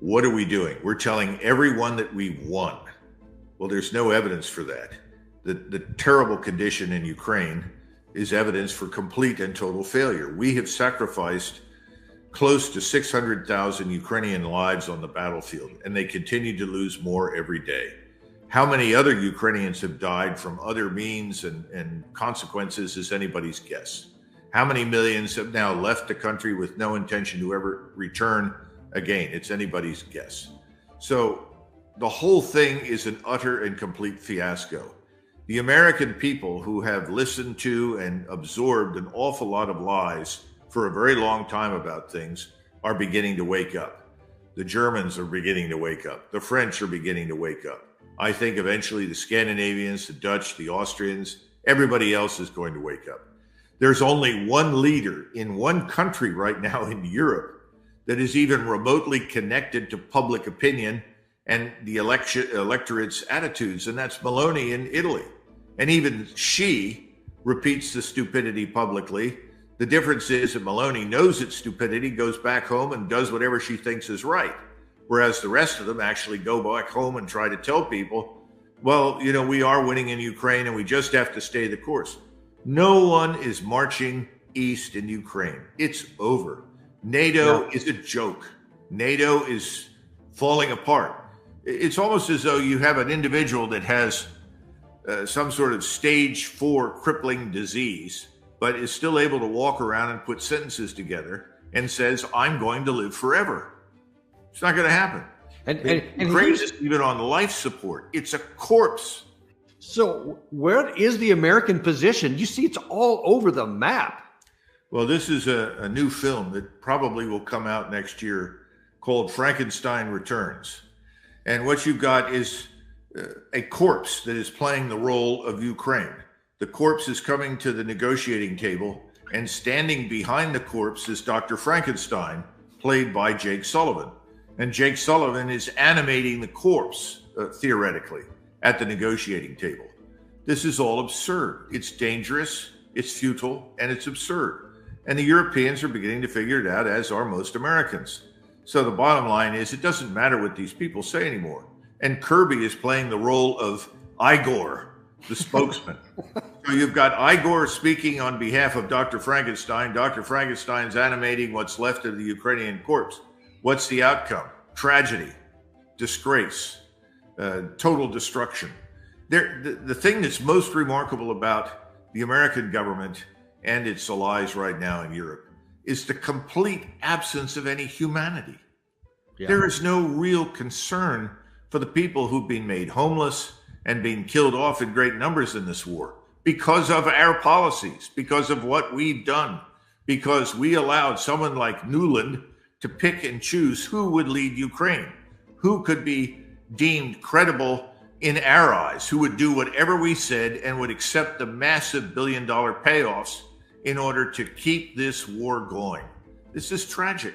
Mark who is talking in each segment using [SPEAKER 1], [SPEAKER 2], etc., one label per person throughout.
[SPEAKER 1] What are we doing? We're telling everyone that we won. Well, there's no evidence for that. The terrible condition in Ukraine is evidence for complete and total failure. We have sacrificed close to 600,000 Ukrainian lives on the battlefield, and they continue to lose more every day. How many other Ukrainians have died from other means and consequences is anybody's guess. How many millions have now left the country with no intention to ever return again? It's anybody's guess. So the whole thing is an utter and complete fiasco. The American people, who have listened to and absorbed an awful lot of lies for a very long time about things, are beginning to wake up. The Germans are beginning to wake up. The French are beginning to wake up. I think eventually the Scandinavians, the Dutch, the Austrians, everybody else is going to wake up. There's only one leader in one country right now in Europe that is even remotely connected to public opinion and the electorate's attitudes, and that's Meloni in Italy. And even she repeats the stupidity publicly. The difference is that Meloni knows it's stupidity, goes back home and does whatever she thinks is right. Whereas the rest of them actually go back home and try to tell people, well, we are winning in Ukraine and we just have to stay the course. No one is marching east in Ukraine. It's over. NATO is a joke. NATO is falling apart. It's almost as though you have an individual that has some sort of stage 4 crippling disease, but is still able to walk around and put sentences together and says, I'm going to live forever. It's not going to happen. And Ukraine is even on life support. It's a corpse.
[SPEAKER 2] So where is the American position? You see, it's all over the map.
[SPEAKER 1] Well, this is a new film that probably will come out next year called Frankenstein Returns. And what you've got is a corpse that is playing the role of Ukraine. The corpse is coming to the negotiating table, and standing behind the corpse is Dr. Frankenstein, played by Jake Sullivan. And Jake Sullivan is animating the corpse, theoretically, at the negotiating table. This is all absurd. It's dangerous, it's futile, and it's absurd. And the Europeans are beginning to figure it out, as are most Americans. So the bottom line is, it doesn't matter what these people say anymore. And Kirby is playing the role of Igor, the spokesman. So you've got Igor speaking on behalf of Dr. Frankenstein. Dr. Frankenstein's animating what's left of the Ukrainian corpse. What's the outcome? Tragedy, disgrace, total destruction. The thing that's most remarkable about the American government and its allies right now in Europe is the complete absence of any humanity. Yeah. There is no real concern for the people who've been made homeless and being killed off in great numbers in this war because of our policies, because of what we've done, because we allowed someone like Nuland to pick and choose who would lead Ukraine, who could be deemed credible in our eyes, who would do whatever we said and would accept the massive billion-dollar payoffs in order to keep this war going. This is tragic,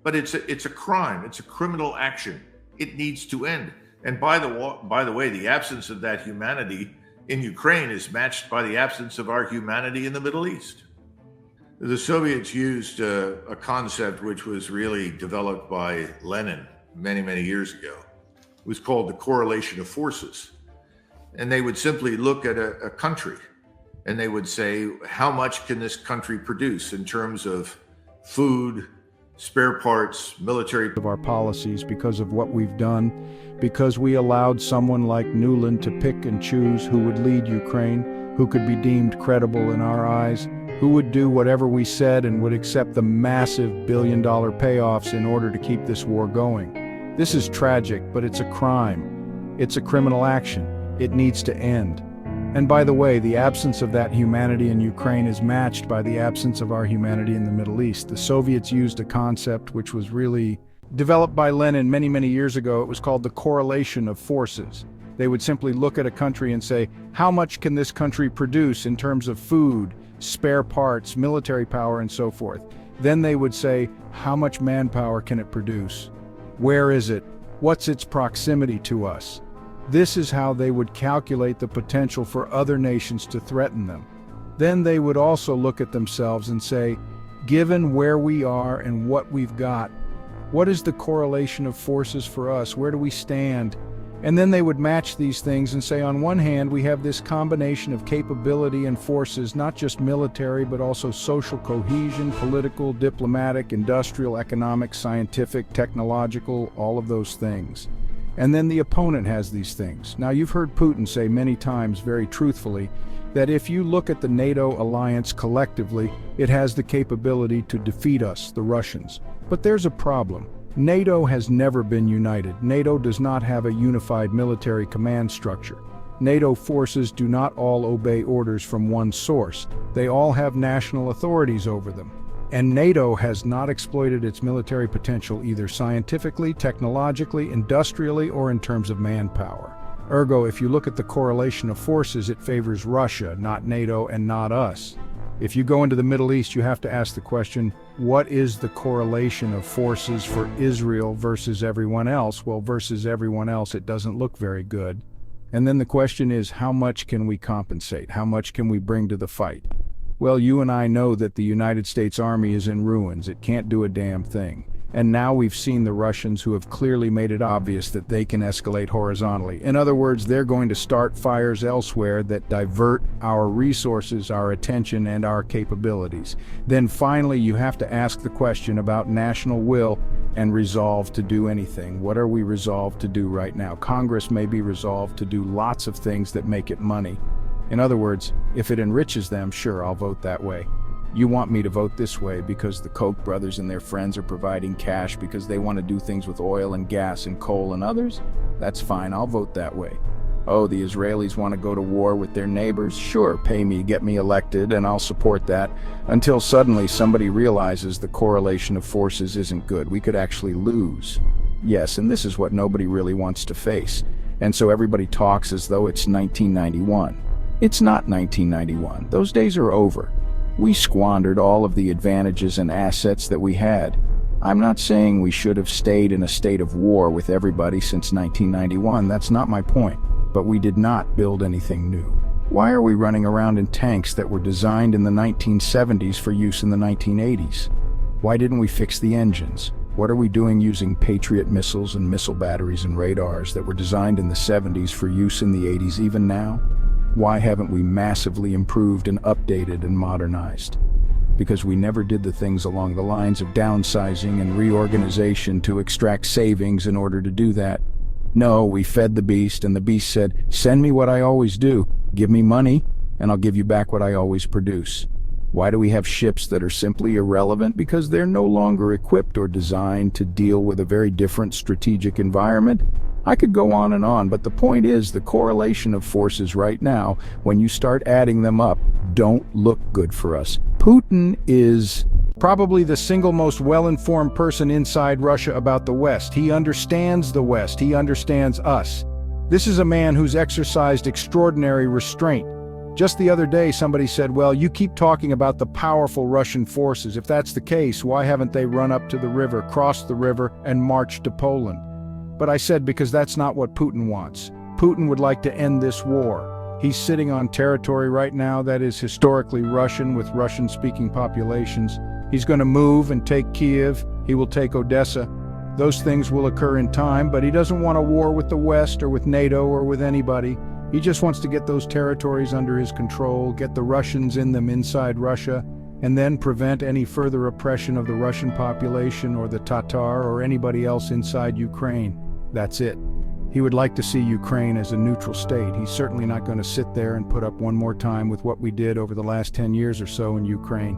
[SPEAKER 1] but it's a crime. It's a criminal action. It needs to end. And by the way, the absence of that humanity in Ukraine is matched by the absence of our humanity in the Middle East. The Soviets used a concept which was really developed by Lenin many, many years ago. It was called the correlation of forces. And they would simply look at a country and they would say, how much can this country produce in terms of food, spare parts, military
[SPEAKER 3] of our policies, because of what we've done, because we allowed someone like Nuland to pick and choose who would lead Ukraine, who could be deemed credible in our eyes, who would do whatever we said and would accept the massive billion-dollar payoffs in order to keep this war going. This is tragic, but it's a crime. It's a criminal action. It needs to end. And by the way, the absence of that humanity in Ukraine is matched by the absence of our humanity in the Middle East. The Soviets used a concept which was really developed by Lenin many, many years ago. It was called the correlation of forces. They would simply look at a country and say, how much can this country produce in terms of food, spare parts, military power, and so forth? Then they would say, how much manpower can it produce? Where is it? What's its proximity to us? This is how they would calculate the potential for other nations to threaten them. Then they would also look at themselves and say, given where we are and what we've got, What is the correlation of forces for us? Where do we stand? And then they would match these things and say, on one hand, we have this combination of capability and forces, not just military, but also social cohesion, political, diplomatic, industrial, economic, scientific, technological, all of those things. And then the opponent has these things. Now, you've heard Putin say many times, very truthfully, that if you look at the NATO alliance collectively, it has the capability to defeat us, the Russians. But there's a problem. NATO has never been united. NATO does not have a unified military command structure. NATO forces do not all obey orders from one source. They all have national authorities over them. And NATO has not exploited its military potential either scientifically, technologically, industrially, or in terms of manpower. Ergo, if you look at the correlation of forces, it favors Russia, not NATO, and not us. If you go into the Middle East, you have to ask the question, what is the correlation of forces for Israel versus everyone else? Well, versus everyone else, it doesn't look very good. And then the question is, how much can we compensate? How much can we bring to the fight? Well, you and I know that the United States Army is in ruins. It can't do a damn thing. And now we've seen the Russians who have clearly made it obvious that they can escalate horizontally. In other words, they're going to start fires elsewhere that divert our resources, our attention, and our capabilities. Then finally, you have to ask the question about national will and resolve to do anything. What are we resolved to do right now? Congress may be resolved to do lots of things that make it money. In other words, if it enriches them, sure, I'll vote that way. You want me to vote this way because the Koch brothers and their friends are providing cash because they want to do things with oil and gas and coal and others? That's fine, I'll vote that way. Oh, the Israelis want to go to war with their neighbors? Sure, pay me, get me elected, and I'll support that. Until suddenly somebody realizes the correlation of forces isn't good. We could actually lose. Yes, and this is what nobody really wants to face. And so everybody talks as though it's 1991. It's not 1991. Those days are over. We squandered all of the advantages and assets that we had. I'm not saying we should have stayed in a state of war with everybody since 1991, that's not my point. But we did not build anything new. Why are we running around in tanks that were designed in the 1970s for use in the 1980s? Why didn't we fix the engines? What are we doing using Patriot missiles and missile batteries and radars that were designed in the 70s for use in the 80s even now? Why haven't we massively improved and updated and modernized? Because we never did the things along the lines of downsizing and reorganization to extract savings in order to do that. No, we fed the beast, and the beast said, send me what I always do. Give me money, and I'll give you back what I always produce. Why do we have ships that are simply irrelevant? Because they're no longer equipped or designed to deal with a very different strategic environment. I could go on, but the point is the correlation of forces right now, when you start adding them up, don't look good for us. Putin is probably the single most well-informed person inside Russia about the West. He understands the West. He understands us. This is a man who's exercised extraordinary restraint. Just the other day, somebody said, well, you keep talking about the powerful Russian forces. If that's the case, why haven't they run up to the river, crossed the river, and marched to Poland? But I said, because that's not what Putin wants. Putin would like to end this war. He's sitting on territory right now that is historically Russian with Russian-speaking populations. He's going to move and take Kiev. He will take Odessa. Those things will occur in time, but he doesn't want a war with the West or with NATO or with anybody. He just wants to get those territories under his control, get the Russians in them inside Russia, and then prevent any further oppression of the Russian population or the Tatar or anybody else inside Ukraine. That's it. He would like to see Ukraine as a neutral state. He's certainly not going to sit there and put up one more time with what we did over the last 10 years or so in Ukraine.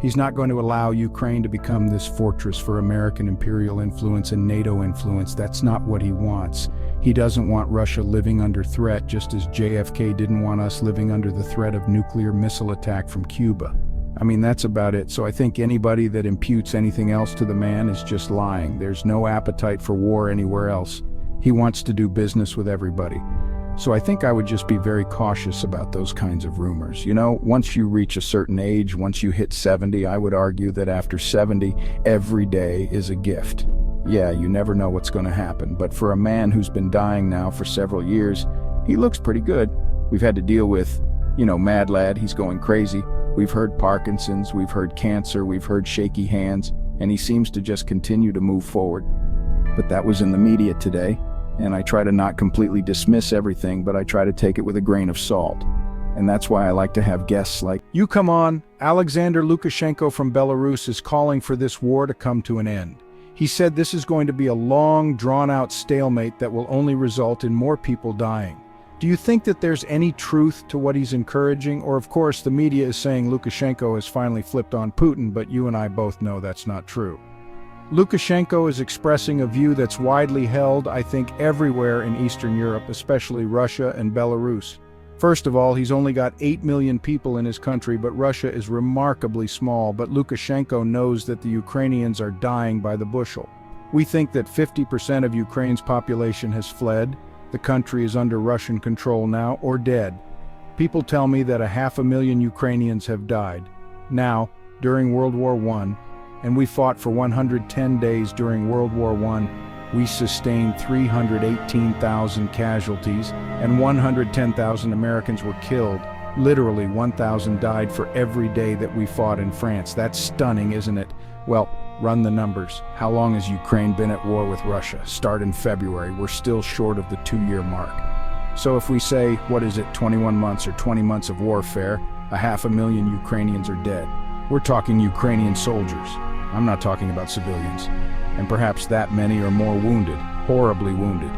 [SPEAKER 3] He's not going to allow Ukraine to become this fortress for American imperial influence and NATO influence. That's not what he wants. He doesn't want Russia living under threat, just as JFK didn't want us living under the threat of nuclear missile attack from Cuba. I mean, that's about it. So I think anybody that imputes anything else to the man is just lying. There's no appetite for war anywhere else. He wants to do business with everybody. So I think I would just be very cautious about those kinds of rumors. You know, once you reach a certain age, once you hit 70, I would argue that after 70, every day is a gift. Yeah, you never know what's going to happen. But for a man who's been dying now for several years, he looks pretty good. We've had to deal with, mad lad, he's going crazy. We've heard Parkinson's, we've heard cancer, we've heard shaky hands. and he seems to just continue to move forward. But that was in the media today, and I try to not completely dismiss everything, but I try to take it with a grain of salt. And that's why I like to have guests like you come on. Alexander Lukashenko from Belarus is calling for this war to come to an end. He said this is going to be a long, drawn-out stalemate that will only result in more people dying. Do you think that there's any truth to what he's encouraging? Or, of course, the media is saying Lukashenko has finally flipped on Putin, but you and I both know that's not true. Lukashenko is expressing a view that's widely held, I think, everywhere in Eastern Europe, especially Russia and Belarus. First of all, he's only got 8 million people in his country, but Russia is remarkably small, but Lukashenko knows that the Ukrainians are dying by the bushel. We think that 50% of Ukraine's population has fled. The country is under Russian control now, or dead. People tell me that 500,000 Ukrainians have died. Now, during World War I, and we fought for 110 days during World War I, we sustained 318,000 casualties, and 110,000 Americans were killed. Literally 1,000 died for every day that we fought in France. That's stunning, isn't it? Well, run the numbers. How long has Ukraine been at war with Russia? Start in February. We're still short of the 2-year mark. So if we say, 21 months or 20 months of warfare, 500,000 Ukrainians are dead. We're talking Ukrainian soldiers. I'm not talking about civilians. And perhaps that many are more wounded, horribly wounded.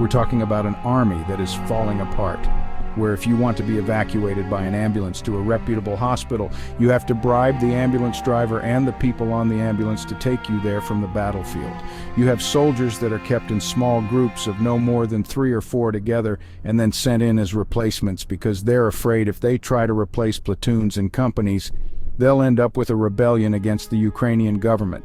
[SPEAKER 3] We're talking about an army that is falling apart, where if you want to be evacuated by an ambulance to a reputable hospital, you have to bribe the ambulance driver and the people on the ambulance to take you there from the battlefield. You have soldiers that are kept in small groups of no more than 3 or 4 together and then sent in as replacements because they're afraid if they try to replace platoons and companies, they'll end up with a rebellion against the Ukrainian government.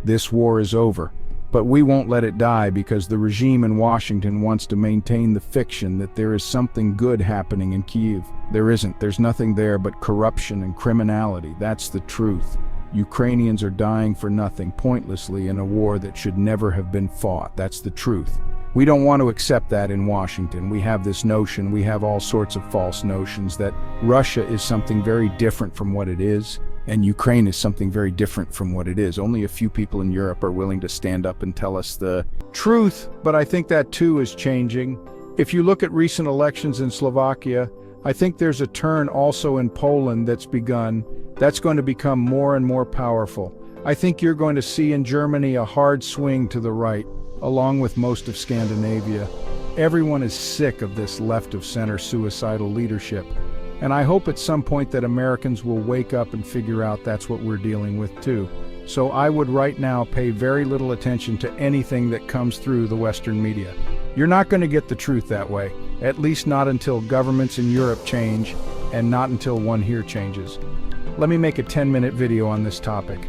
[SPEAKER 3] This war is over, but we won't let it die because the regime in Washington wants to maintain the fiction that there is something good happening in Kyiv. There isn't. There's nothing there but corruption and criminality. That's the truth. Ukrainians are dying for nothing, pointlessly, in a war that should never have been fought. That's the truth. We don't want to accept that in Washington. We have this notion, we have all sorts of false notions that Russia is something very different from what it is, and Ukraine is something very different from what it is. Only a few people in Europe are willing to stand up and tell us the truth, but I think that too is changing. If you look at recent elections in Slovakia, I think there's a turn also in Poland that's begun. That's going to become more and more powerful. I think you're going to see in Germany a hard swing to the right, along with most of Scandinavia. Everyone is sick of this left-of-center suicidal leadership. And I hope at some point that Americans will wake up and figure out that's what we're dealing with too. So I would right now pay very little attention to anything that comes through the Western media. You're not going to get the truth that way, at least not until governments in Europe change, and not until one here changes. Let me make a 10-minute video on this topic.